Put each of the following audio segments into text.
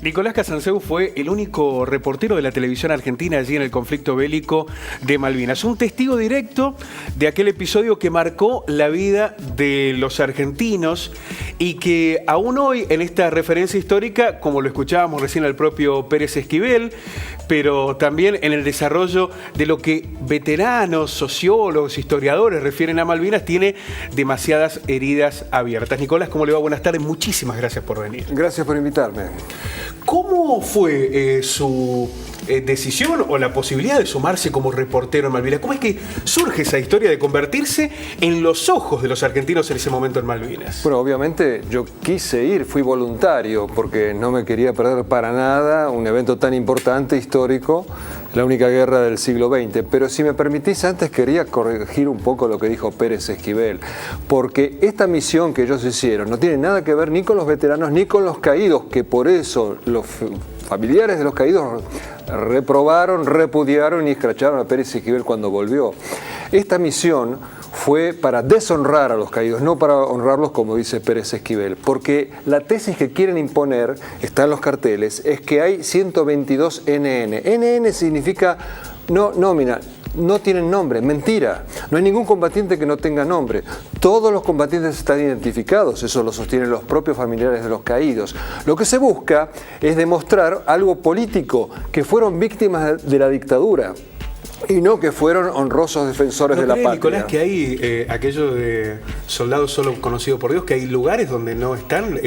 Nicolás Casanseu fue el único reportero de la televisión argentina allí en el conflicto bélico de Malvinas. Un testigo directo de aquel episodio que marcó la vida de los argentinos y que aún hoy en esta referencia histórica, como lo escuchábamos recién al propio Pérez Esquivel, pero también en el desarrollo de lo que veteranos, sociólogos, historiadores refieren a Malvinas, tiene demasiadas heridas abiertas. Nicolás, ¿cómo le va? Buenas tardes, muchísimas gracias por venir. Gracias por invitarme. ¿Cómo fue su decisión o la posibilidad de sumarse como reportero en Malvinas? ¿Cómo es que surge esa historia de convertirse en los ojos de los argentinos en ese momento en Malvinas? Bueno, obviamente yo quise ir, fui voluntario, porque no me quería perder para nada un evento tan importante, histórico, la única guerra del siglo XX. Pero si me permitís, antes quería corregir un poco lo que dijo Pérez Esquivel, porque esta misión que ellos hicieron no tiene nada que ver ni con los veteranos ni con los caídos, que por eso los familiares de los caídos reprobaron, repudiaron y escracharon a Pérez Esquivel cuando volvió. Esta misión fue para deshonrar a los caídos, no para honrarlos como dice Pérez Esquivel, porque la tesis que quieren imponer, está en los carteles, es que hay 122 NN. NN significa no nómina. No tienen nombre, mentira. No hay ningún combatiente que no tenga nombre. Todos los combatientes están identificados, eso lo sostienen los propios familiares de los caídos. Lo que se busca es demostrar algo político, que fueron víctimas de la dictadura y no que fueron honrosos defensores de la patria. Nicolás, que hay aquello de soldados solo conocidos por Dios, que hay lugares donde no están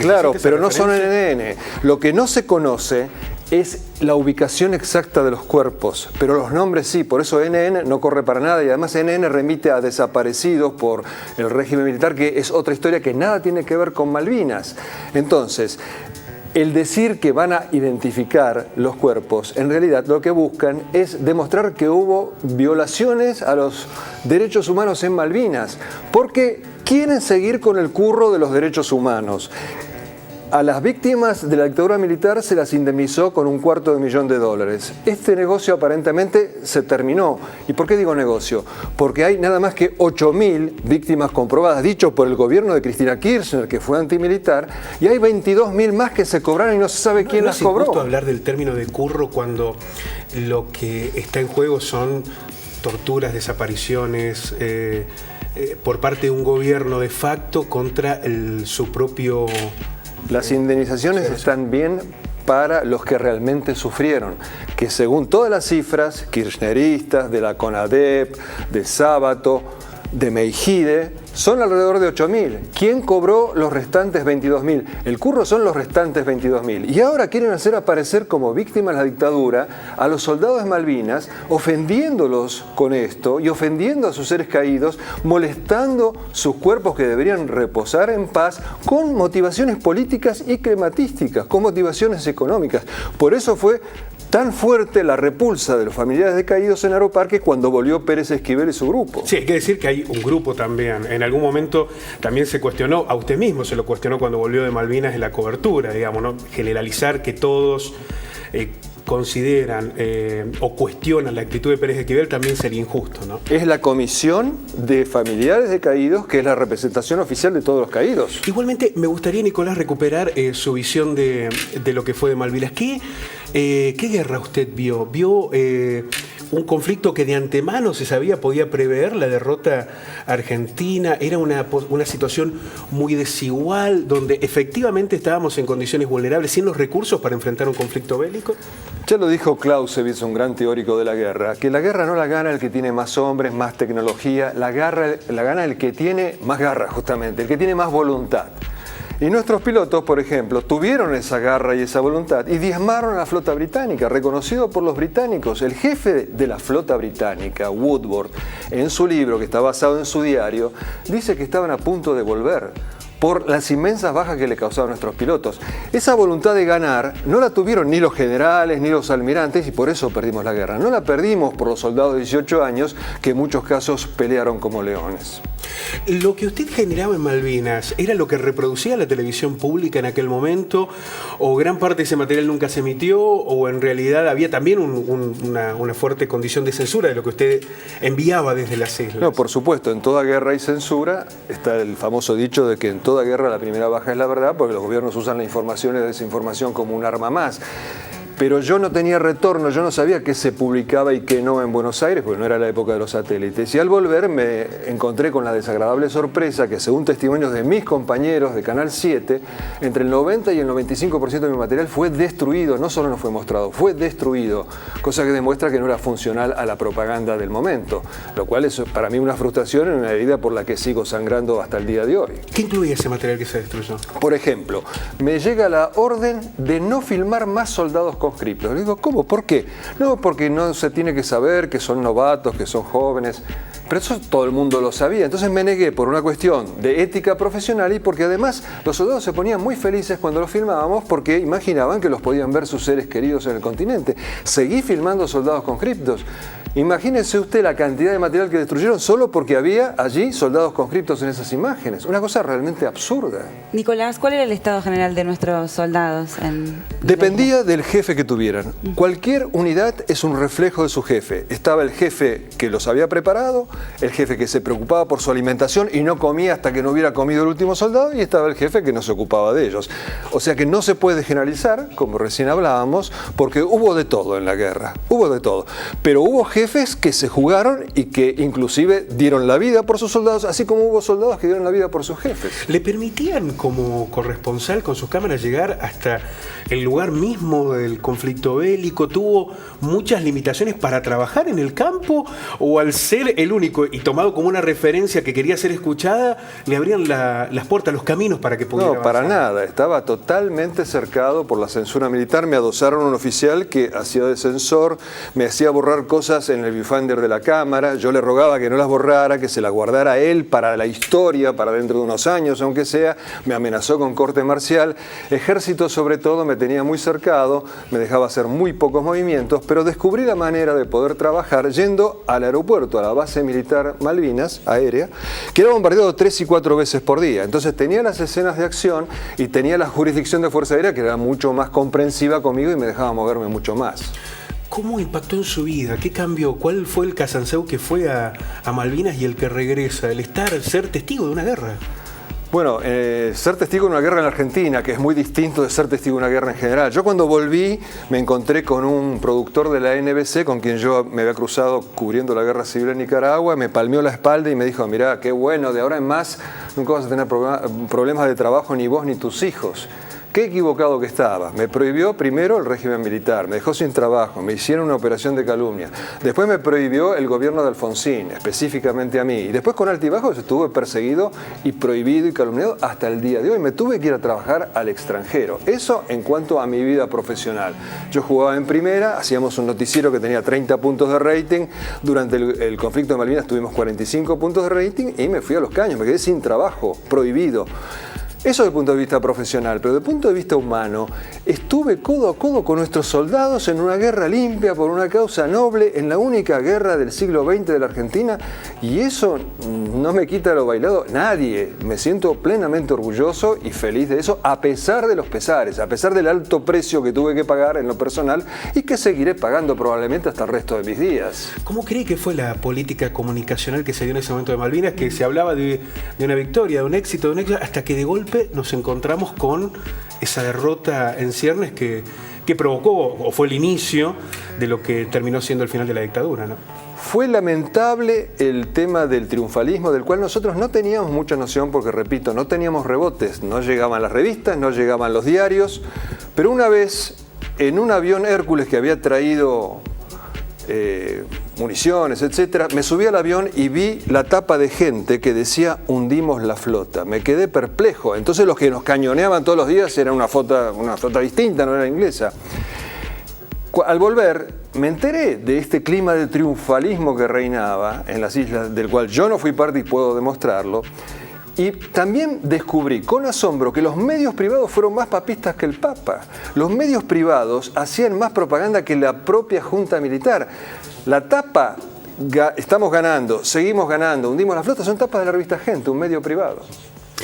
Claro, pero no son NN. Lo que no se conoce es la ubicación exacta de los cuerpos, pero los nombres sí, por eso NN no corre para nada y además NN remite a desaparecidos por el régimen militar, que es otra historia que nada tiene que ver con Malvinas. Entonces, el decir que van a identificar los cuerpos, en realidad lo que buscan es demostrar que hubo violaciones a los derechos humanos en Malvinas, porque quieren seguir con el curro de los derechos humanos. A las víctimas de la dictadura militar se las indemnizó con $250,000. Este negocio aparentemente se terminó. ¿Y por qué digo negocio? Porque hay nada más que 8.000 víctimas comprobadas, dicho por el gobierno de Cristina Kirchner, que fue antimilitar, y hay 22.000 más que se cobraron y no se sabe quién las cobró. ¿No es injusto hablar del término de curro cuando lo que está en juego son torturas, desapariciones por parte de un gobierno de facto contra su propio... Las indemnizaciones están bien para los que realmente sufrieron, que según todas las cifras kirchneristas, de la CONADEP, de Sábato, de Meijide, son alrededor de 8.000. ¿Quién cobró los restantes 22.000? El curro son los restantes 22.000. Y ahora quieren hacer aparecer como víctimas de la dictadura a los soldados de Malvinas, ofendiéndolos con esto y ofendiendo a sus seres caídos, molestando sus cuerpos que deberían reposar en paz, con motivaciones políticas y crematísticas, con motivaciones económicas. Por eso fue tan fuerte la repulsa de los familiares de caídos en Aeroparque cuando volvió Pérez Esquivel y su grupo. Sí, hay que decir que hay un grupo también. En algún momento también se cuestionó, a usted mismo se lo cuestionó cuando volvió de Malvinas en la cobertura, digamos, ¿no? Generalizar que todos consideran o cuestionan la actitud de Pérez Esquivel también sería injusto, ¿no? Es la comisión de familiares de caídos que es la representación oficial de todos los caídos. Igualmente, me gustaría, Nicolás, recuperar su visión de lo que fue de Malvinas. ¿Qué guerra usted vio? ¿Vio un conflicto que de antemano se sabía, podía prever la derrota argentina? ¿Era una situación muy desigual, donde efectivamente estábamos en condiciones vulnerables, sin los recursos para enfrentar un conflicto bélico? Ya lo dijo Clausewitz, un gran teórico de la guerra, que la guerra no la gana el que tiene más hombres, más tecnología, la gana el que tiene más garra, justamente, el que tiene más voluntad. Y nuestros pilotos, por ejemplo, tuvieron esa garra y esa voluntad y diezmaron a la flota británica, reconocido por los británicos. El jefe de la flota británica, Woodward, en su libro, que está basado en su diario, dice que estaban a punto de volver por las inmensas bajas que le causaban nuestros pilotos. Esa voluntad de ganar no la tuvieron ni los generales ni los almirantes y por eso perdimos la guerra. No la perdimos por los soldados de 18 años que en muchos casos pelearon como leones. ¿Lo que usted generaba en Malvinas era lo que reproducía la televisión pública en aquel momento? ¿O gran parte de ese material nunca se emitió? ¿O en realidad había también una fuerte condición de censura de lo que usted enviaba desde las islas? No, por supuesto, en toda guerra hay censura. Está el famoso dicho de que en toda guerra la primera baja es la verdad, porque los gobiernos usan la información y la desinformación como un arma más. Pero yo no tenía retorno, yo no sabía qué se publicaba y qué no en Buenos Aires, porque no era la época de los satélites. Y al volver me encontré con la desagradable sorpresa que, según testimonios de mis compañeros de Canal 7, entre el 90 y el 95% de mi material fue destruido, no solo no fue mostrado, fue destruido, cosa que demuestra que no era funcional a la propaganda del momento, lo cual es para mí una frustración y una herida por la que sigo sangrando hasta el día de hoy. ¿Qué incluye ese material que se destruyó? Por ejemplo, me llega la orden de no filmar más soldados conscriptos. Le digo, ¿cómo? ¿Por qué? No, porque no se tiene que saber que son novatos, que son jóvenes. Pero eso todo el mundo lo sabía. Entonces me negué por una cuestión de ética profesional y porque además los soldados se ponían muy felices cuando los filmábamos porque imaginaban que los podían ver sus seres queridos en el continente. Seguí filmando soldados conscriptos. Imagínese usted la cantidad de material que destruyeron solo porque había allí soldados conscriptos en esas imágenes. Una cosa realmente absurda. Nicolás, ¿cuál era el estado general de nuestros soldados? Dependía del jefe que tuvieran. Cualquier unidad es un reflejo de su jefe. Estaba el jefe que los había preparado, el jefe que se preocupaba por su alimentación y no comía hasta que no hubiera comido el último soldado, y estaba el jefe que no se ocupaba de ellos. O sea que no se puede generalizar, como recién hablábamos, porque hubo de todo en la guerra. Hubo de todo. Pero hubo jefes que se jugaron y que inclusive dieron la vida por sus soldados, así como hubo soldados que dieron la vida por sus jefes. ¿Le permitían como corresponsal con sus cámaras llegar hasta el lugar mismo del conflicto bélico? ¿Tuvo muchas limitaciones para trabajar en el campo? ¿O al ser el único y tomado como una referencia que quería ser escuchada, le abrían las puertas, los caminos para que pudiera No, para avanzar? nada. Estaba totalmente cercado por la censura militar. Me adosaron un oficial que hacía de censor, me hacía borrar cosas en el viewfinder de la cámara. Yo le rogaba que no las borrara, que se las guardara él para la historia, para dentro de unos años, aunque sea. Me amenazó con corte marcial. Ejército, sobre todo, me tenía muy cercado, me dejaba hacer muy pocos movimientos, pero descubrí la manera de poder trabajar yendo al aeropuerto, a la base militar Malvinas, aérea, que era bombardeado 3 y 4 veces por día. Entonces tenía las escenas de acción y tenía la jurisdicción de Fuerza Aérea, que era mucho más comprensiva conmigo y me dejaba moverme mucho más. ¿Cómo impactó en su vida? ¿Qué cambió? ¿Cuál fue el Casanseu que fue a Malvinas y el que regresa? El ser testigo de una guerra. Bueno, ser testigo de una guerra en la Argentina, que es muy distinto de ser testigo de una guerra en general. Yo cuando volví me encontré con un productor de la NBC con quien yo me había cruzado cubriendo la guerra civil en Nicaragua, me palmeó la espalda y me dijo, mirá, qué bueno, de ahora en más nunca vas a tener problemas de trabajo ni vos ni tus hijos. Qué equivocado que estaba. Me prohibió primero el régimen militar, me dejó sin trabajo, me hicieron una operación de calumnia. Después me prohibió el gobierno de Alfonsín, específicamente a mí. Y después con altibajos estuve perseguido y prohibido y calumniado hasta el día de hoy. Me tuve que ir a trabajar al extranjero. Eso en cuanto a mi vida profesional. Yo jugaba en primera, hacíamos un noticiero que tenía 30 puntos de rating. Durante el conflicto de Malvinas tuvimos 45 puntos de rating y me fui a los caños. Me quedé sin trabajo, prohibido. Eso desde el punto de vista profesional, pero desde el punto de vista humano, estuve codo a codo con nuestros soldados en una guerra limpia por una causa noble, en la única guerra del siglo XX de la Argentina, y eso no me quita lo bailado nadie. Me siento plenamente orgulloso y feliz de eso, a pesar de los pesares, a pesar del alto precio que tuve que pagar en lo personal y que seguiré pagando probablemente hasta el resto de mis días. ¿Cómo cree que fue la política comunicacional que se dio en ese momento de Malvinas? Que se hablaba de una victoria, de un éxito, hasta que de golpe nos encontramos con esa derrota en ciernes que provocó o fue el inicio de lo que terminó siendo el final de la dictadura, ¿no? Fue lamentable el tema del triunfalismo, del cual nosotros no teníamos mucha noción porque, repito, no teníamos rebotes, no llegaban las revistas, no llegaban los diarios, pero una vez en un avión Hércules que había traído municiones, etcétera, me subí al avión y vi la tapa de gente que decía hundimos la flota. Me quedé perplejo. Entonces los que nos cañoneaban todos los días era una flota distinta, no era inglesa. Al volver me enteré de este clima de triunfalismo que reinaba en las islas, del cual yo no fui parte y puedo demostrarlo. Y también descubrí con asombro que los medios privados fueron más papistas que el Papa. Los medios privados hacían más propaganda que la propia Junta Militar. La tapa, estamos ganando, seguimos ganando, hundimos la flota, son tapas de la revista Gente, un medio privado.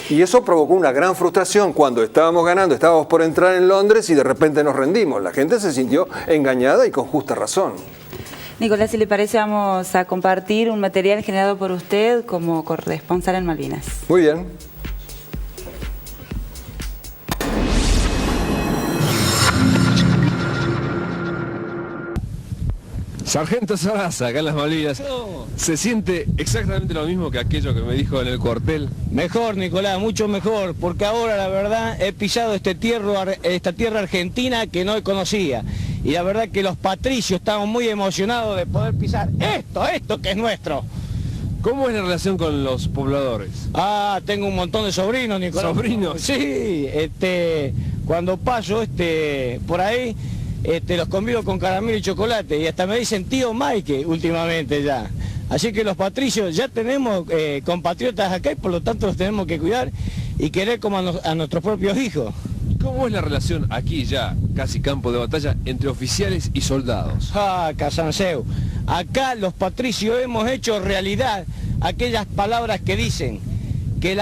Y eso provocó una gran frustración cuando estábamos ganando, estábamos por entrar en Londres y de repente nos rendimos. La gente se sintió engañada y con justa razón. Nicolás, si le parece, vamos a compartir un material generado por usted como corresponsal en Malvinas. Muy bien. Sargento Sarraza, acá en las Malvinas, ¿se siente exactamente lo mismo que aquello que me dijo en el cuartel? Mejor, Nicolás, mucho mejor, porque ahora la verdad he pisado esta tierra argentina que no conocía. Y la verdad que los patricios estamos muy emocionados de poder pisar esto que es nuestro. ¿Cómo es la relación con los pobladores? Ah, tengo un montón de sobrinos, Nicolás. ¿Sobrinos? Sí, cuando paso por ahí, los convido con caramelo y chocolate y hasta me dicen tío Mike últimamente ya. Así que los patricios ya tenemos compatriotas acá y por lo tanto los tenemos que cuidar y querer como a nuestros propios hijos. ¿Cómo es la relación aquí ya, casi campo de batalla, entre oficiales y soldados? Ah, Casanseu, acá los patricios hemos hecho realidad aquellas palabras que dicen que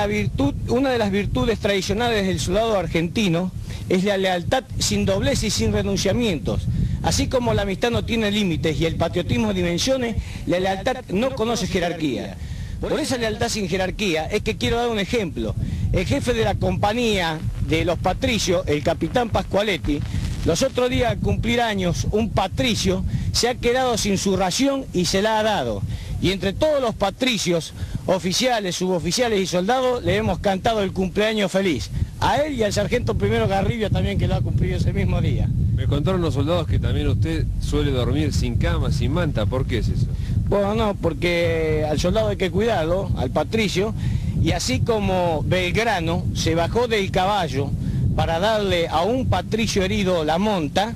una de las virtudes tradicionales del soldado argentino es la lealtad sin doblez y sin renunciamientos. Así como la amistad no tiene límites y el patriotismo dimensiones, la lealtad no conoce jerarquía. Por esa lealtad sin jerarquía es que quiero dar un ejemplo. El jefe de la compañía de los patricios, el capitán Pascualetti, los otros días al cumplir años, un patricio se ha quedado sin su ración y se la ha dado. Y entre todos los patricios, oficiales, suboficiales y soldados, le hemos cantado el cumpleaños feliz. A él y al sargento primero Garribia también, que lo ha cumplido ese mismo día. Me contaron los soldados que también usted suele dormir sin cama, sin manta. ¿Por qué es eso? Bueno, no, porque al soldado hay que cuidarlo, al patricio, y así como Belgrano se bajó del caballo para darle a un patricio herido la monta,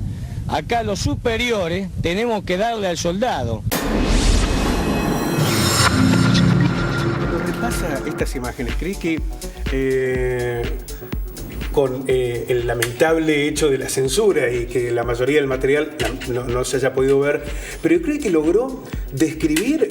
acá los superiores tenemos que darle al soldado. Cuando repasa estas imágenes, ¿cree que con el lamentable hecho de la censura y que la mayoría del material no se haya podido ver, pero cree que logró describir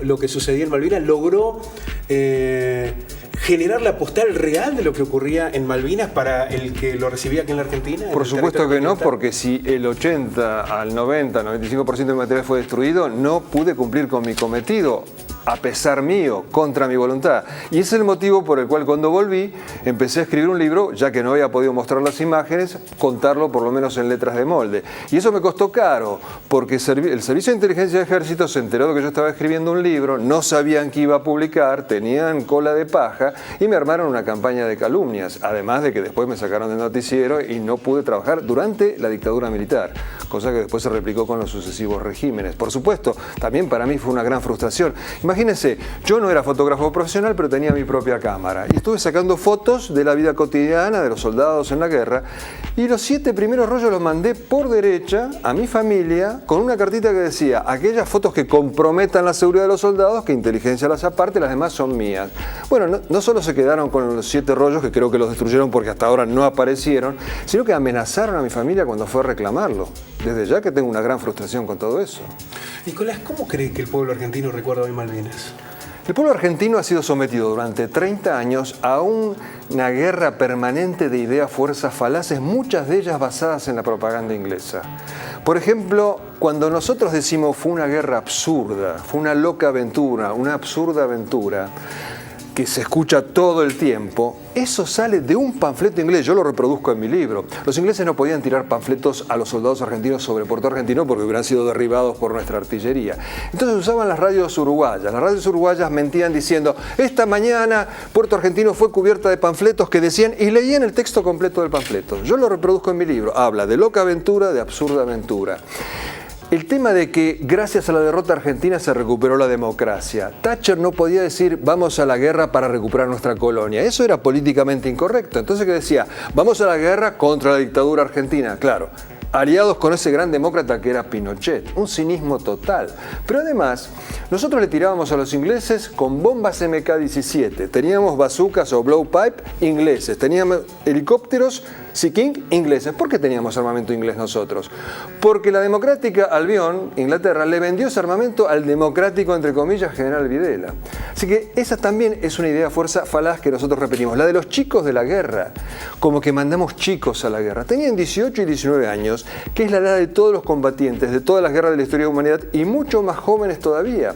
lo que sucedía en Malvinas, logró generar la postal real de lo que ocurría en Malvinas para el que lo recibía aquí en la Argentina? Por supuesto que no, porque si el 80 al 90, 95% del material fue destruido, no pude cumplir con mi cometido, a pesar mío, contra mi voluntad. Y ese es el motivo por el cual cuando volví empecé a escribir un libro, ya que no había podido mostrar las imágenes, contarlo por lo menos en letras de molde. Y eso me costó caro, porque el Servicio de Inteligencia de Ejército se enteró de que yo estaba escribiendo un libro, no sabían que iba a publicar, tenían cola de paja y me armaron una campaña de calumnias, además de que después me sacaron del noticiero y no pude trabajar durante la dictadura militar, cosa que después se replicó con los sucesivos regímenes. Por supuesto, también para mí fue una gran frustración. Imagínense, yo no era fotógrafo profesional, pero tenía mi propia cámara y estuve sacando fotos de la vida cotidiana de los soldados en la guerra y los 7 primeros rollos los mandé por derecha a mi familia con una cartita que decía: aquellas fotos que comprometan la seguridad de los soldados, que inteligencia las aparte, las demás son mías. Bueno, no solo se quedaron con los 7 rollos, que creo que los destruyeron porque hasta ahora no aparecieron, sino que amenazaron a mi familia cuando fue a reclamarlo. Desde ya que tengo una gran frustración con todo eso. Nicolás, ¿cómo cree que el pueblo argentino recuerda hoy Malvinas? El pueblo argentino ha sido sometido durante 30 años a una guerra permanente de ideas, fuerzas falaces, muchas de ellas basadas en la propaganda inglesa. Por ejemplo, cuando nosotros decimos fue una guerra absurda, fue una loca aventura, una absurda aventura, que se escucha todo el tiempo, eso sale de un panfleto inglés, yo lo reproduzco en mi libro. Los ingleses no podían tirar panfletos a los soldados argentinos sobre Puerto Argentino porque hubieran sido derribados por nuestra artillería. Entonces usaban las radios uruguayas. Las radios uruguayas mentían diciendo: esta mañana Puerto Argentino fue cubierta de panfletos que decían, y leían el texto completo del panfleto. Yo lo reproduzco en mi libro, habla de loca aventura, de absurda aventura. El tema de que gracias a la derrota argentina se recuperó la democracia. Thatcher no podía decir vamos a la guerra para recuperar nuestra colonia. Eso era políticamente incorrecto. Entonces, ¿qué decía? Vamos a la guerra contra la dictadura argentina. Claro, aliados con ese gran demócrata que era Pinochet. Un cinismo total. Pero además, nosotros le tirábamos a los ingleses con bombas MK-17. Teníamos bazucas o blowpipe ingleses. Teníamos helicópteros Sea King ingleses. ¿Por qué teníamos armamento inglés nosotros? Porque la democrática Albion, Inglaterra, le vendió ese armamento al democrático, entre comillas, general Videla. Así que esa también es una idea fuerza falaz que nosotros repetimos. La de los chicos de la guerra. Como que mandamos chicos a la guerra. Tenían 18 y 19 años, que es la edad de todos los combatientes de todas las guerras de la historia de la humanidad y mucho más jóvenes todavía.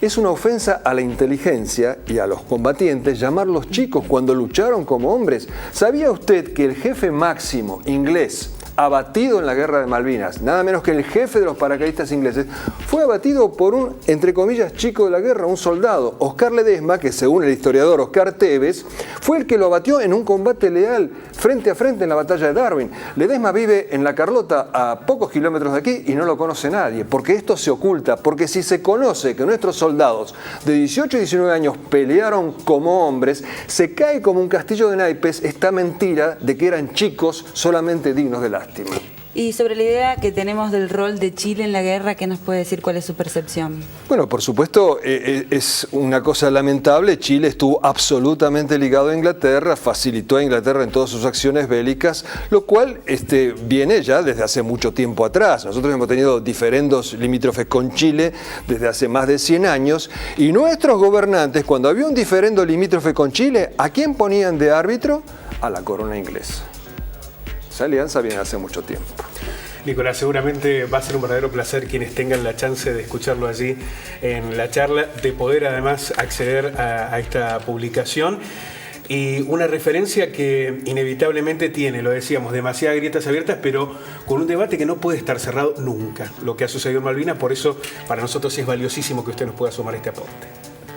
Es una ofensa a la inteligencia y a los combatientes llamarlos chicos cuando lucharon como hombres. ¿Sabía usted que el jefe máximo inglés abatido en la guerra de Malvinas, nada menos que el jefe de los paracaidistas ingleses, fue abatido por un, entre comillas, chico de la guerra, un soldado, Oscar Ledesma, que según el historiador Oscar Tevez, fue el que lo abatió en un combate leal frente a frente en la batalla de Darwin. Ledesma vive en La Carlota, a pocos kilómetros de aquí, y no lo conoce nadie, porque esto se oculta, porque si se conoce que nuestros soldados de 18 y 19 años pelearon como hombres, se cae como un castillo de naipes esta mentira de que eran chicos solamente dignos de lástima. Y sobre la idea que tenemos del rol de Chile en la guerra, ¿qué nos puede decir? ¿Cuál es su percepción? Bueno, por supuesto, es una cosa lamentable. Chile estuvo absolutamente ligado a Inglaterra, facilitó a Inglaterra en todas sus acciones bélicas, lo cual viene ya desde hace mucho tiempo atrás. Nosotros hemos tenido diferendos limítrofes con Chile desde hace más de 100 años, y nuestros gobernantes, cuando había un diferendo limítrofe con Chile, ¿a quién ponían de árbitro? A la corona inglesa. Esa alianza viene hace mucho tiempo. Nicolás, seguramente va a ser un verdadero placer quienes tengan la chance de escucharlo allí en la charla, de poder además acceder a esta publicación. Y una referencia que inevitablemente tiene, lo decíamos, demasiadas grietas abiertas, pero con un debate que no puede estar cerrado nunca, lo que ha sucedido en Malvinas. Por eso para nosotros es valiosísimo que usted nos pueda sumar este aporte.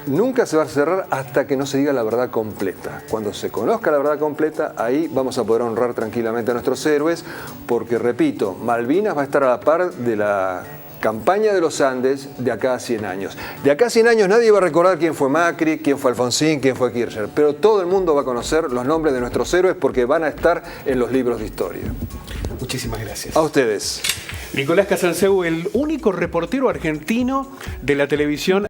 Nunca se va a cerrar hasta que no se diga la verdad completa. Cuando se conozca la verdad completa, ahí vamos a poder honrar tranquilamente a nuestros héroes, porque, repito, Malvinas va a estar a la par de la campaña de los Andes de acá a 100 años. De acá a 100 años nadie va a recordar quién fue Macri, quién fue Alfonsín, quién fue Kirchner, pero todo el mundo va a conocer los nombres de nuestros héroes porque van a estar en los libros de historia. Muchísimas gracias. A ustedes. Nicolás Casanseu, el único reportero argentino de la televisión